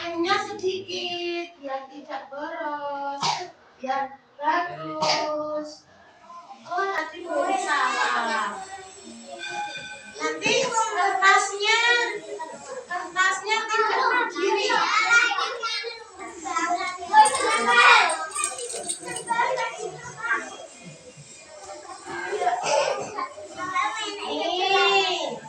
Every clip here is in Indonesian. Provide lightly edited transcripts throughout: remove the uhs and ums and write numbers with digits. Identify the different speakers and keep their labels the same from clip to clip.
Speaker 1: Hanya sedikit yang tidak boros, yang bagus. Oh, nanti boleh salah. Nanti kertasnya tidak berdiri.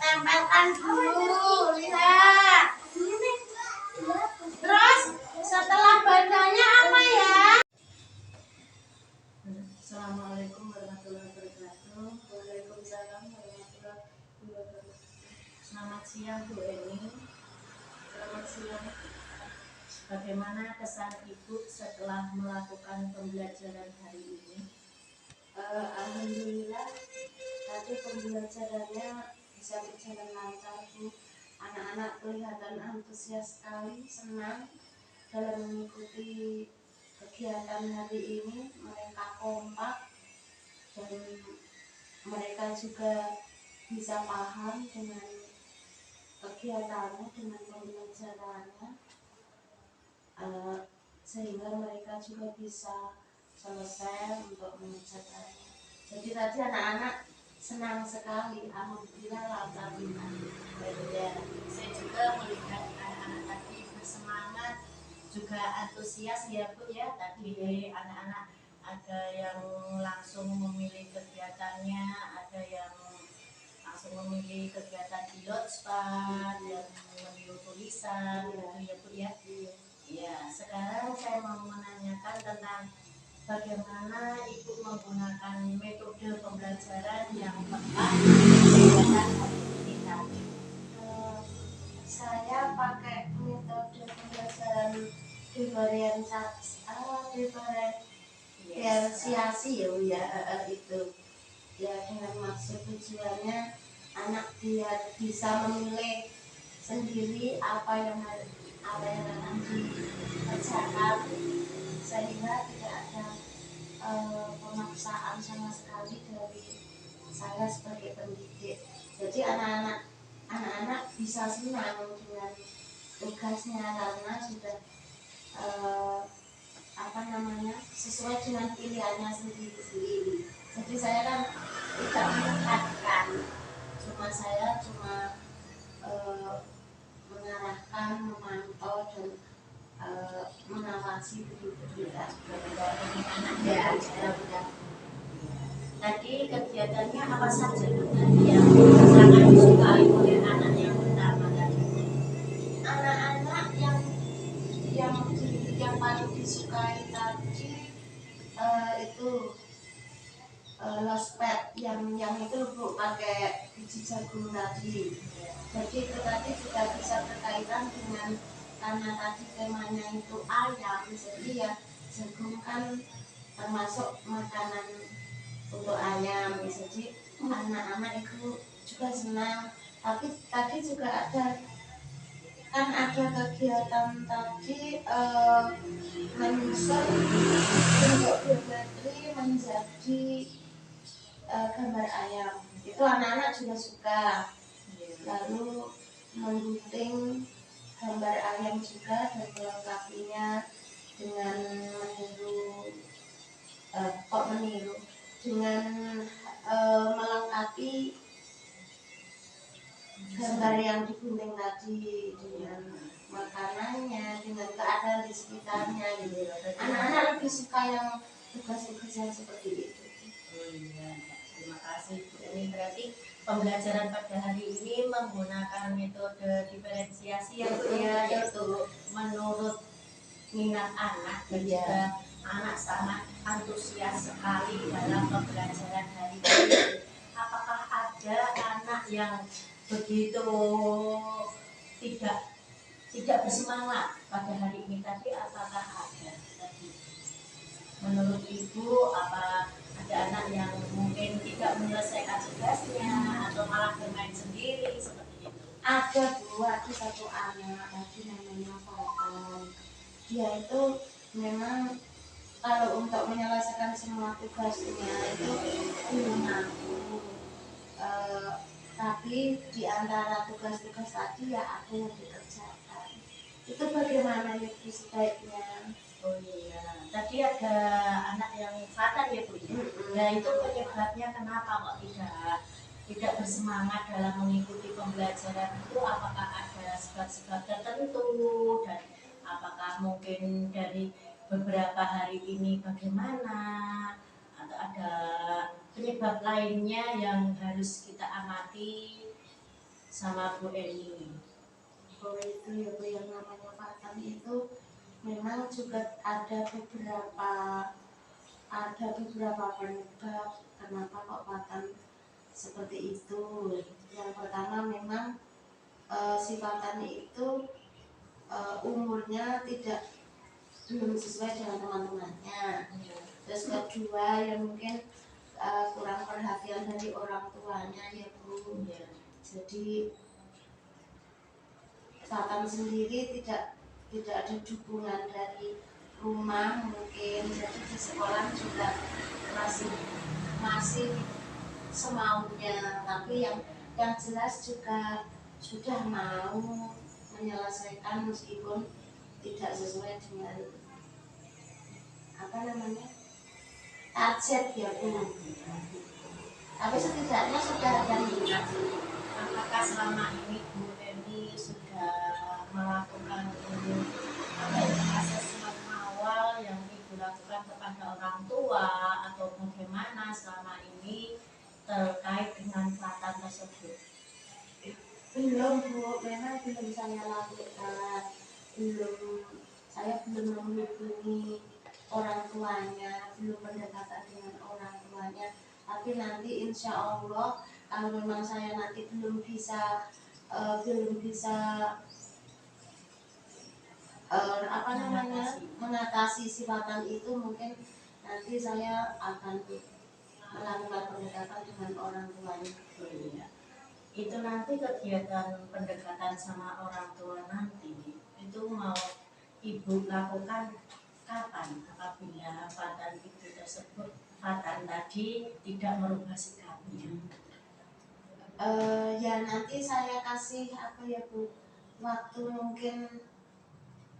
Speaker 1: Tempelkan dulu, lihat. Terus setelah bacanya apa ya?
Speaker 2: Assalamualaikum warahmatullahi wabarakatuh. Waalaikumsalam warahmatullahi wabarakatuh. Selamat siang Bu Eni. Selamat siang. Bagaimana kesan Ibu setelah melakukan pembelajaran hari ini?
Speaker 1: Alhamdulillah, tadi pembelajarannya bisa berjalan lancar Bu. Anak-anak kelihatan antusias sekali, senang dalam mengikuti kegiatan hari ini. Mereka kompak dan mereka juga bisa paham dengan kegiatannya, dengan pembelajarannya, sehingga mereka juga bisa selesai untuk mengerjakannya. Jadi tadi anak-anak senang sekali, alhamdulillah lancar.
Speaker 2: Ya, saya juga melihat anak-anak tadi bersemangat, juga antusias ya Bu ya. Tadi anak-anak ada yang langsung memilih kegiatannya, ada yang langsung memilih kegiatan di lotspad, yang meniru tulisan, gitu ya Bu ya. Ya, sekarang saya mau menanyakan tentang bagaimana Ibu menggunakan metode pembelajaran yang tepat kegiatan kita.
Speaker 1: Saya pakai metode pembelajaran diferensiasi ya, itu ya, dengan maksud tujuannya anak biar bisa memilih sendiri apa yang akan dikerjakan, sehingga tidak ada pemaksaan sama sekali dari saya sebagai pendidik. Jadi anak-anak bisa senang dengan tugasnya karena sudah sesuai dengan pilihannya sendiri. Jadi saya kan tidak menekankan, saya cuma mengarahkan, memantau dan mengawasi begitu ya.
Speaker 2: Tadi kegiatannya apa saja yang sangat disukai oleh anak yang pertama tadi?
Speaker 1: Anak-anak yang paling disukai tadi itu lospad yang itu Bu, pakai biji jagung tadi. Jadi itu tadi juga bisa berkaitan dengan karena tadi temanya itu ayam, jadi ya jagung kan termasuk makanan untuk ayam, jadi anak-anak itu juga senang. Tapi tadi juga ada kegiatan tadi menyusun bentuk geometri menjadi gambar ayam, itu anak-anak juga suka. Lalu menggunting gambar ayam juga dan melengkapinya dengan dengan melengkapi gambar yang digunting tadi dengan makanannya, dengan keadaan di sekitarnya gitu. Anak-anak lebih suka yang tugas-tugas yang seperti itu.
Speaker 2: Terima kasih Bu. Ini berarti pembelajaran pada hari ini menggunakan metode diferensiasi ya Bu ya, yaitu menurut minat anak dan juga anak sangat antusias sekali dalam pembelajaran hari ini. Apakah ada anak yang begitu tidak bersemangat pada hari ini tadi? Apakah ada tadi? Menurut Ibu, apa ada anak yang mungkin tidak menyelesaikan tugasnya atau malah bermain sendiri seperti itu?
Speaker 1: Ada Bu, ada satu anak tadi namanya Fatan. Dia itu memang kalau untuk menyelesaikan semua tugasnya itu belum mampu. Tapi di antara tugas-tugas tadi ya ada yang dikerjakan. Itu bagaimana Ibu sebaiknya?
Speaker 2: Oh iya, tadi ada anak yang fatal ya Bu ya. Nah itu penyebabnya kenapa kok tidak bersemangat dalam mengikuti pembelajaran itu? Apakah ada sebab-sebab tertentu dan apakah mungkin dari beberapa hari ini bagaimana atau ada penyebab lainnya yang harus kita amati sama Bu Eni?
Speaker 1: Oh itu ya Bu, yang namanya Fatan itu memang juga ada beberapa penyebab kenapa kok Fatan seperti itu. Yang pertama memang si Fatan itu umurnya belum sesuai dengan teman-temannya. Terus kedua ya mungkin kurang perhatian dari orang tuanya ya Bu. Jadi Fatan sendiri tidak ada dukungan dari rumah mungkin, jadi di sekolah juga masih semaunya, tapi yang jelas juga sudah mau menyelesaikan meskipun tidak sesuai dengan target ya Bu. Tapi setidaknya sudah ada minat.
Speaker 2: Apakah selama ini Bu Eni sudah melakukan asesmen awal yang Ibu lakukan kepada orang tua atau bagaimana selama ini terkait dengan Fatan tersebut?
Speaker 1: Belum Bu, memang belum saya lakukan. Saya belum menghubungi orang tuanya, belum berdekatan dengan orang tuanya. Tapi nanti insya Allah kalau memang saya nanti belum bisa mengatasi sifatan itu, mungkin nanti saya akan melakukan pendekatan dengan orang tuanya.
Speaker 2: Itu nanti kegiatan pendekatan sama orang tua nanti itu mau Ibu lakukan kapan apabila Fatan itu tersebut Fatan tadi tidak merubah sikapnya?
Speaker 1: Ya nanti saya kasih Bu, waktu mungkin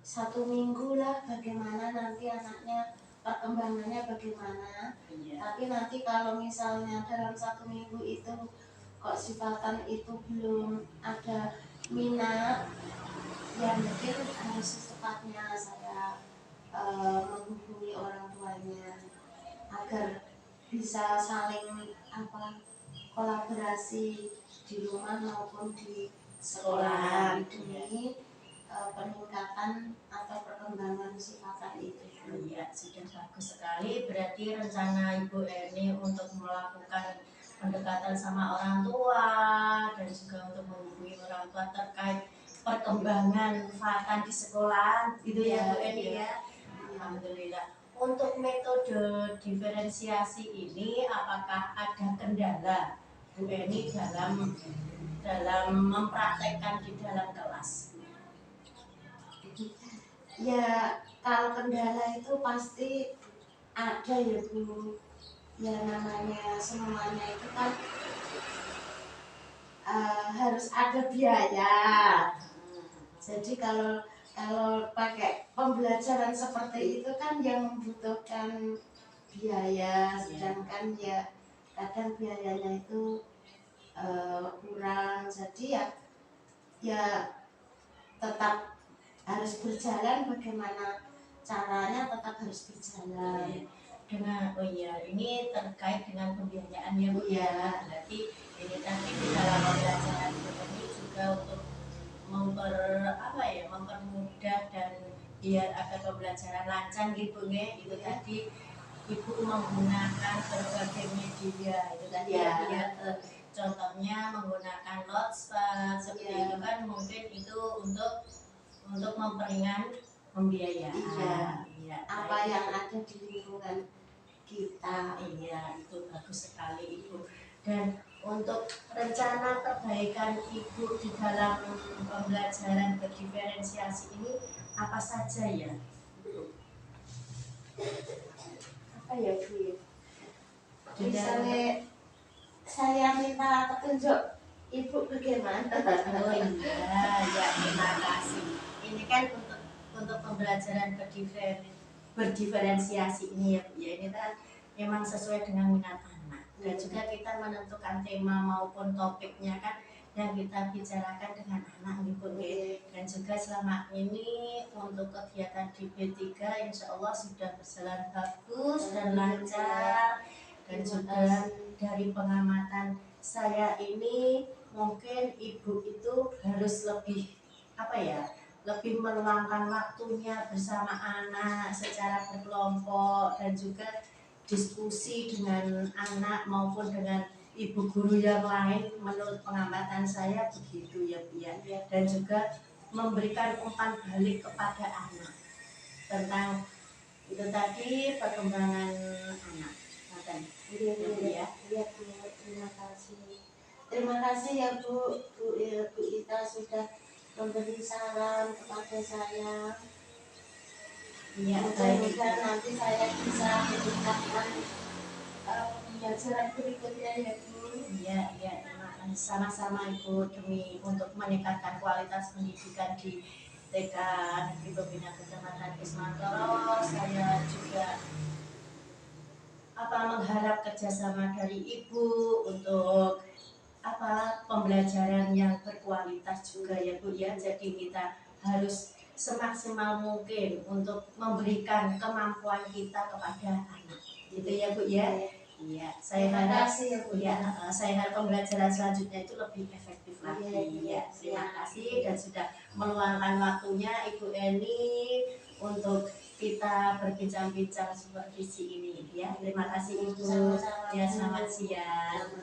Speaker 1: 1 minggu lah, bagaimana nanti anaknya perkembangannya bagaimana. Tapi nanti kalau misalnya dalam 1 minggu itu kok sifatan itu belum ada minat, ya mungkin harus secepatnya saya menghubungi orang tuanya agar bisa saling kolaborasi di rumah maupun di sekolah demi peningkatan atau perkembangan sifatan itu.
Speaker 2: Iya, sudah bagus sekali. Berarti rencana Ibu Eni untuk melakukan pendekatan sama orang tua dan juga untuk menghubungi orang tua terkait perkembangan Fatan di sekolah gitu ya Bu Eni
Speaker 1: Iya.
Speaker 2: ya. Alhamdulillah. Untuk metode diferensiasi ini apakah ada kendala Bu Eni dalam mempraktekkan di dalam kelas?
Speaker 1: Ya kalau kendala itu pasti ada ya Bu. Ya namanya semuanya itu kan harus ada biaya. Jadi kalau pakai pembelajaran seperti itu kan yang membutuhkan biaya, sedangkan ya kadang biayanya itu kurang. Jadi ya tetap harus berjalan, bagaimana caranya tetap harus berjalan.
Speaker 2: Oh iya, ini terkait dengan pembiayaan ya Bu
Speaker 1: Iya.
Speaker 2: ya. Berarti ini tadi di dalam pembelajaran ini juga untuk mempermudah dan biar agar pembelajaran lancar gitu nih. Itu tadi Ibu menggunakan berbagai media itu tadi ya. Contohnya menggunakan notepad seperti itu kan, mungkin itu untuk memperingan pembiayaan. Iya.
Speaker 1: Apa yang ada di lingkungan kita.
Speaker 2: Iya, itu bagus sekali Ibu. Dan untuk rencana perbaikan Ibu di dalam pembelajaran berdiferensiasi ini apa saja ya?
Speaker 1: Apa ya Bu? Misalnya saya minta petunjuk Ibu bagaimana?
Speaker 2: Oh iya, ya terima kasih. Ini kan untuk pembelajaran berdiferensiasi ini ya Bu ya, ini kan memang sesuai dengan minat anak dan juga kita menentukan tema maupun topiknya kan yang kita bicarakan dengan anak gitu ya. Dan juga selama ini untuk kegiatan di B3 insya Allah sudah berjalan bagus dan lancar, dan juga dari pengamatan saya ini mungkin Ibu itu harus lebih meluangkan waktunya bersama anak secara berkelompok dan juga diskusi dengan anak maupun dengan ibu guru yang lain. Menurut pengamatan saya begitu ya Bu ya. Dan juga memberikan umpan balik kepada anak tentang itu tadi perkembangan anak.
Speaker 1: Iya Bu, terima kasih. Terima kasih ya Bu Ita sudah memberi saran kepada saya.
Speaker 2: Iya,
Speaker 1: mudah-mudahan nanti saya bisa meningkatkan pembelajaran berikutnya ya Bu.
Speaker 2: Iya, sama-sama Ibu, demi untuk meningkatkan kualitas pendidikan di TK Negeri Pembina Kecamatan Kismantoro. Saya juga mengharap kerjasama dari Ibu untuk pembelajaran yang berkualitas juga ya Bu ya. Jadi kita harus semaksimal mungkin untuk memberikan kemampuan kita kepada anak gitu ya Bu ya. Iya, saya harap saya harap pembelajaran selanjutnya itu lebih efektif lagi. Iya, terima kasih dan sudah meluangkan waktunya Ibu Eni untuk kita berbincang-bincang seperti ini ya. Terima kasih Ibu. Ya, selamat siang.